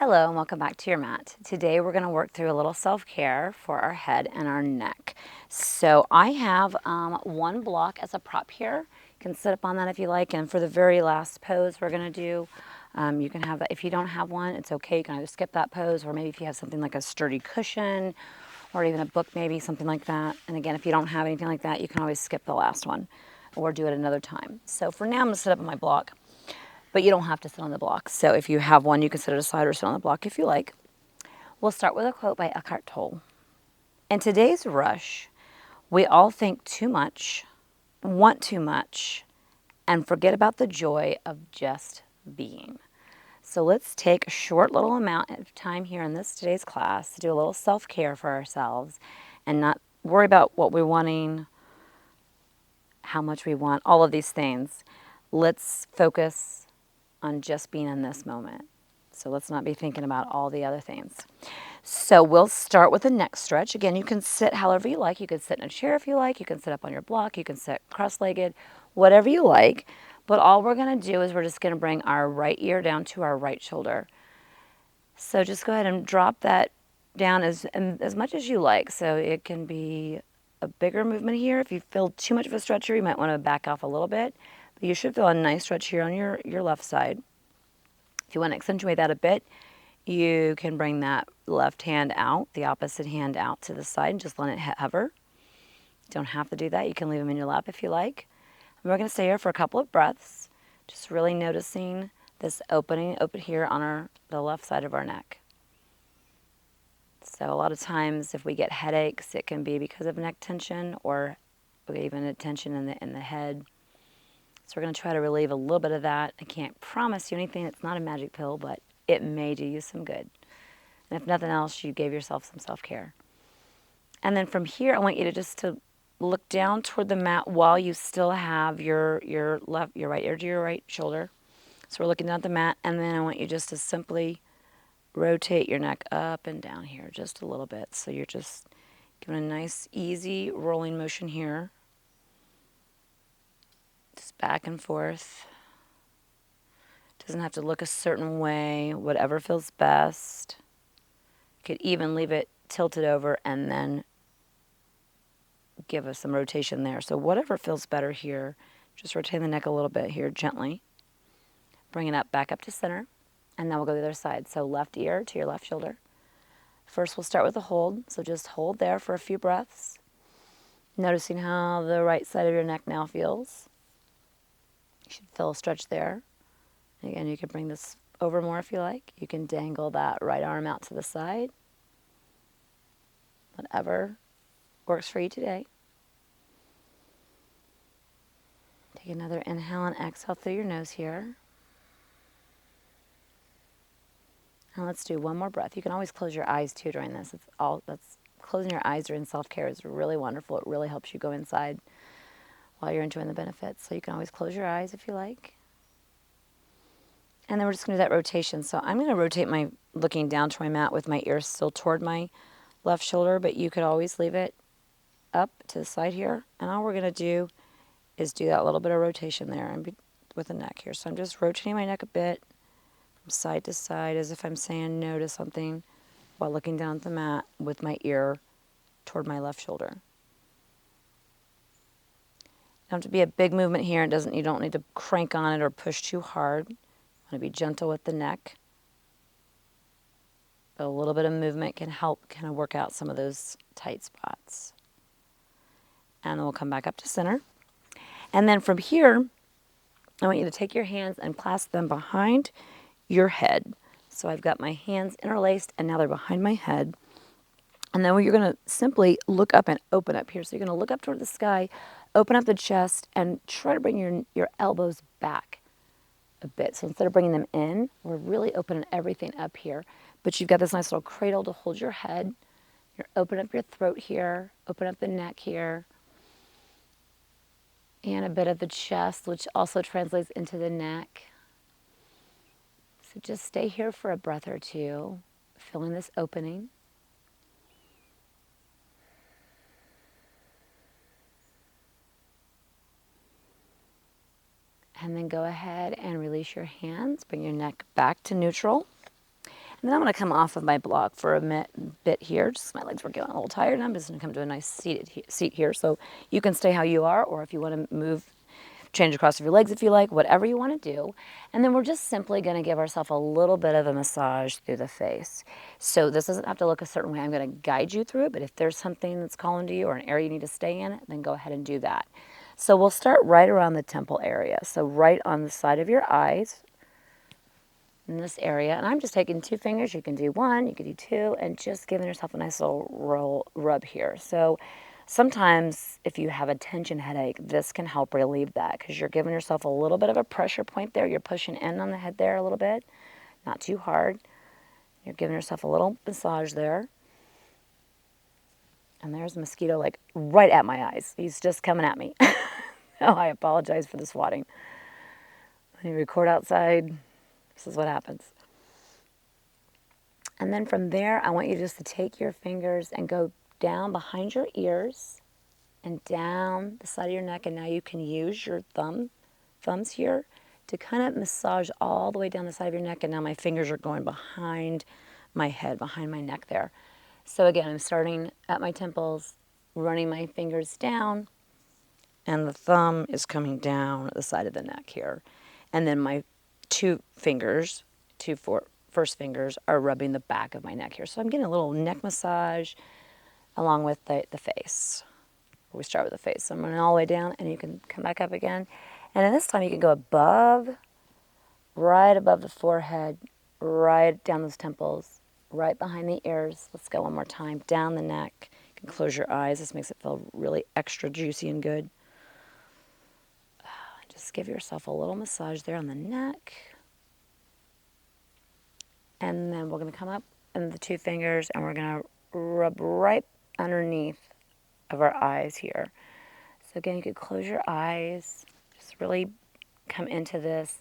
Hello and welcome back to your mat. Today we're going to work through a little self-care for our head and our neck. So I have one block as a prop here. You can sit up on that if you like, and for the very last pose we're going to do, you can have that. If you don't have one, it's okay. You can either skip that pose, or maybe if you have something like a sturdy cushion or even a book, maybe something like that. And again, if you don't have anything like that, you can always skip the last one or do it another time. So for now I'm going to sit up on my block. But you don't have to sit on the block. So if you have one, you can sit it aside or sit on the block if you like. We'll start with a quote by Eckhart Tolle. In today's rush, we all think too much, want too much, and forget about the joy of just being. So let's take a short little amount of time here in today's class to do a little self-care for ourselves and not worry about what we're wanting, how much we want, all of these things. Let's focus on just being in this moment. So let's not be thinking about all the other things. So we'll start with a neck stretch. Again, you can sit however you like. You can sit in a chair if you like. You can sit up on your block. You can sit cross-legged, whatever you like. But all we're going to do is we're just going to bring our right ear down to our right shoulder. So just go ahead and drop that down as much as you like. So it can be a bigger movement here. If you feel too much of a stretcher, you might want to back off a little bit. But you should feel a nice stretch here on your left side. If you want to accentuate that a bit, you can bring that left hand out, the opposite hand out to the side, and just let it hover. You don't have to do that. You can leave them in your lap if you like. And we're going to stay here for a couple of breaths, just really noticing this opening open here on the left side of our neck. So a lot of times if we get headaches, it can be because of neck tension or even a tension in the head. So we're going to try to relieve a little bit of that. I can't promise you anything. It's not a magic pill, but it may do you some good. And if nothing else, you gave yourself some self-care. And then from here, I want you to just look down toward the mat while you still have your right ear to your right shoulder. So we're looking down at the mat, and then I want you just to simply rotate your neck up and down here just a little bit. So you're just giving a nice, easy rolling motion here. Just back and forth. Doesn't have to look a certain way, whatever feels best. You could even leave it tilted over and then give us some rotation there. So whatever feels better here, just rotate the neck a little bit here gently. Bring it up, back up to center, and then we'll go to the other side. So left ear to your left shoulder. First we'll start with a hold, so just hold there for a few breaths. Noticing how the right side of your neck now feels. You should feel a stretch there. Again, you can bring this over more if you like. You can dangle that right arm out to the side. Whatever works for you today. Take another inhale and exhale through your nose here. And let's do one more breath. You can always close your eyes too during this. Closing your eyes during self-care is really wonderful. It really helps you go inside while you're enjoying the benefits. So you can always close your eyes if you like. And then we're just going to do that rotation. So I'm going to rotate looking down to my mat with my ears still toward my left shoulder, but you could always leave it up to the side here. And all we're going to do is do that little bit of rotation there and with the neck here. So I'm just rotating my neck a bit from side to side as if I'm saying no to something while looking down at the mat with my ear toward my left shoulder. Don't have to be a big movement here. You don't need to crank on it or push too hard. Want to be gentle with the neck. But a little bit of movement can help kind of work out some of those tight spots. And then we'll come back up to center. And then from here, I want you to take your hands and clasp them behind your head. So I've got my hands interlaced and now they're behind my head. And then you're going to simply look up and open up here. So you're going to look up toward the sky, open up the chest, and try to bring your elbows back a bit. So instead of bringing them in, we're really opening everything up here. But you've got this nice little cradle to hold your head. You're open up your throat here, open up the neck here, and a bit of the chest, which also translates into the neck. So just stay here for a breath or two, feeling this opening. And then go ahead and release your hands. Bring your neck back to neutral. And then I'm going to come off of my block for a bit here. Just my legs were getting a little tired, and I'm just going to come to a nice seat here. So you can stay how you are, or if you want to move, change across of your legs if you like, whatever you want to do. And then we're just simply going to give ourselves a little bit of a massage through the face. So this doesn't have to look a certain way. I'm going to guide you through it, but if there's something that's calling to you or an area you need to stay in, then go ahead and do that. So we'll start right around the temple area. So right on the side of your eyes, in this area. And I'm just taking 2 fingers. You can do 1, you can do 2, and just giving yourself a nice little rub here. So sometimes if you have a tension headache, this can help relieve that because you're giving yourself a little bit of a pressure point there. You're pushing in on the head there a little bit, not too hard. You're giving yourself a little massage there. And there's a mosquito like right at my eyes. He's just coming at me. Oh, I apologize for the swatting. When you record outside, this is what happens. And then from there, I want you just to take your fingers and go down behind your ears and down the side of your neck. And now you can use your thumbs here to kind of massage all the way down the side of your neck. And now my fingers are going behind my head, behind my neck there. So again, I'm starting at my temples, running my fingers down, and the thumb is coming down at the side of the neck here. And then my 2 fingers, first fingers are rubbing the back of my neck here. So I'm getting a little neck massage along with the face. We start with the face. So I'm running all the way down, and you can come back up again. And then this time you can go above, right above the forehead, right down those temples, right behind the ears. Let's go one more time. Down the neck. You can close your eyes. This makes it feel really extra juicy and good. Just give yourself a little massage there on the neck. And then we're going to come up in the 2 fingers, and we're going to rub right underneath of our eyes here. So again, you could close your eyes. Just really come into this.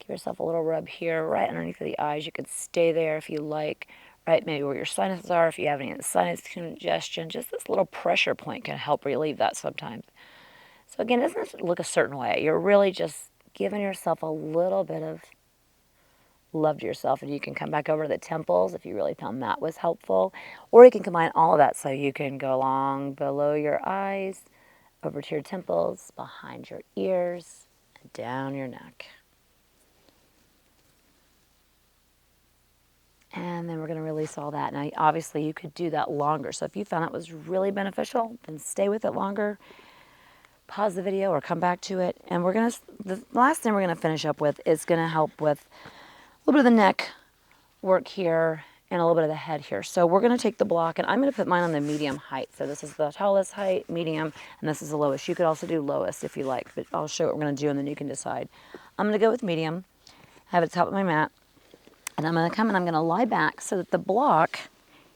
Give yourself a little rub here, right underneath of the eyes. You could stay there if you like, right maybe where your sinuses are. If you have any sinus congestion, just this little pressure point can help relieve that sometimes. So again, it doesn't look a certain way. You're really just giving yourself a little bit of love to yourself, and you can come back over to the temples if you really found that was helpful, or you can combine all of that so you can go along below your eyes, over to your temples, behind your ears, and down your neck. And then we're going to release all that. Now, obviously, you could do that longer. So if you found that was really beneficial, then stay with it longer. Pause the video or come back to it. And the last thing we're going to finish up with is going to help with a little bit of the neck work here and a little bit of the head here. So we're going to take the block, and I'm going to put mine on the medium height. So this is the tallest height, medium, and this is the lowest. You could also do lowest if you like, but I'll show you what we're going to do, and then you can decide. I'm going to go with medium, have it at the top of my mat, and I'm going to come and I'm going to lie back so that the block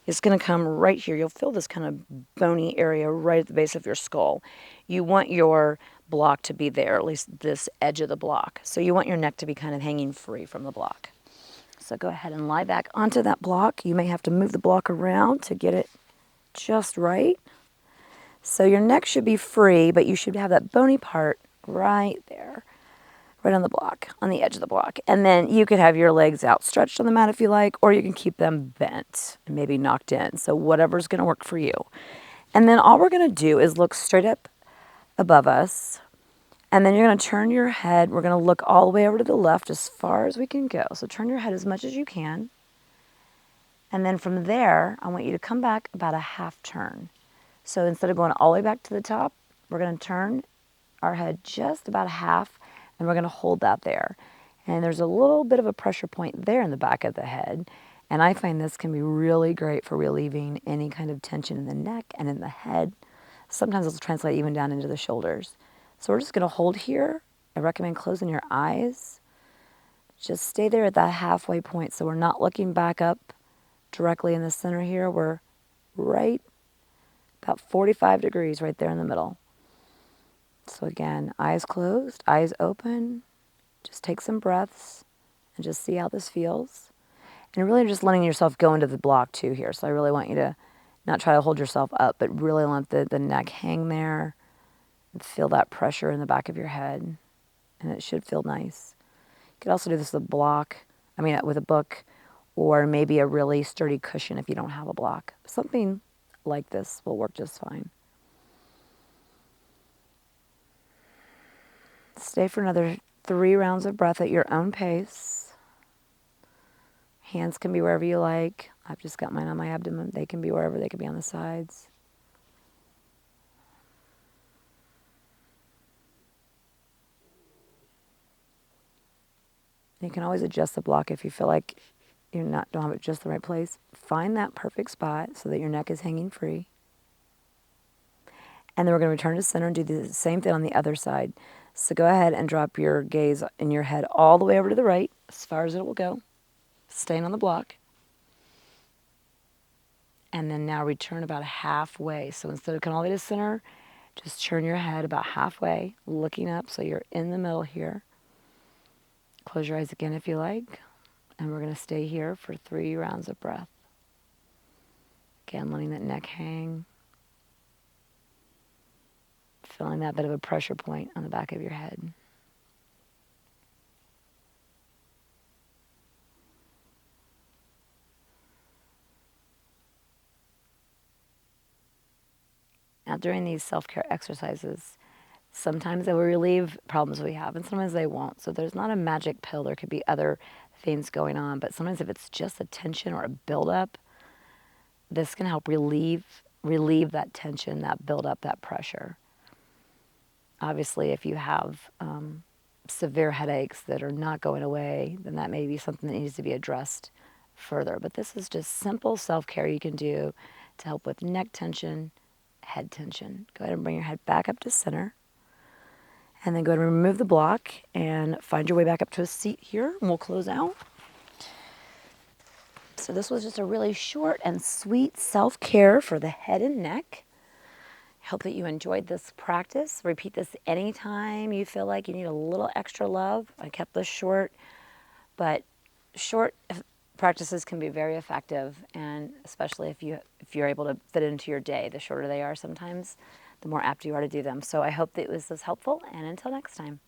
is going to come right here. You'll feel this kind of bony area right at the base of your skull. You want your block to be there, at least this edge of the block. So you want your neck to be kind of hanging free from the block. So go ahead and lie back onto that block. You may have to move the block around to get it just right. So your neck should be free, but you should have that bony part right there, right on the block, on the edge of the block. And then you could have your legs outstretched on the mat if you like, or you can keep them bent and maybe knocked in. So whatever's going to work for you. And then all we're going to do is look straight up above us. And then you're going to turn your head. We're going to look all the way over to the left as far as we can go. So turn your head as much as you can. And then from there, I want you to come back about a half turn. So instead of going all the way back to the top, we're going to turn our head just about a half, and we're going to hold that there. And there's a little bit of a pressure point there in the back of the head. And I find this can be really great for relieving any kind of tension in the neck and in the head. Sometimes it'll translate even down into the shoulders. So we're just going to hold here. I recommend closing your eyes. Just stay there at that halfway point. So we're not looking back up directly in the center here. We're right about 45 degrees right there in the middle. So again, eyes closed, eyes open. Just take some breaths and just see how this feels. And really just letting yourself go into the block too here. So I really want you to not try to hold yourself up, but really let the neck hang there. Feel that pressure in the back of your head, and it should feel nice. You could also do this with a book, or maybe a really sturdy cushion if you don't have a block. Something like this will work just fine. Stay for another 3 rounds of breath at your own pace. Hands can be wherever you like. I've just got mine on my abdomen. They can be wherever. They can be on the sides. You can always adjust the block if you feel like you don't have it just the right place. Find that perfect spot so that your neck is hanging free. And then we're going to return to center and do the same thing on the other side. So go ahead and drop your gaze in your head all the way over to the right, as far as it will go, staying on the block. And then now return about halfway. So instead of coming all the way to center, just turn your head about halfway, looking up so you're in the middle here. Close your eyes again if you like. And we're going to stay here for 3 rounds of breath. Again, letting that neck hang. Feeling that bit of a pressure point on the back of your head. Now, during these self-care exercises, sometimes they will relieve problems we have, and sometimes they won't. So there's not a magic pill. There could be other things going on. But sometimes if it's just a tension or a buildup, this can help relieve that tension, that buildup, that pressure. Obviously, if you have severe headaches that are not going away, then that may be something that needs to be addressed further. But this is just simple self-care you can do to help with neck tension, head tension. Go ahead and bring your head back up to center. And then go ahead and remove the block and find your way back up to a seat here, and we'll close out. So this was just a really short and sweet self-care for the head and neck. I hope that you enjoyed this practice. Repeat this anytime you feel like you need a little extra love. I kept this short, but short practices can be very effective, and especially if you're able to fit it into your day. The shorter they are sometimes, the more apt you are to do them. So I hope that this was helpful, and until next time.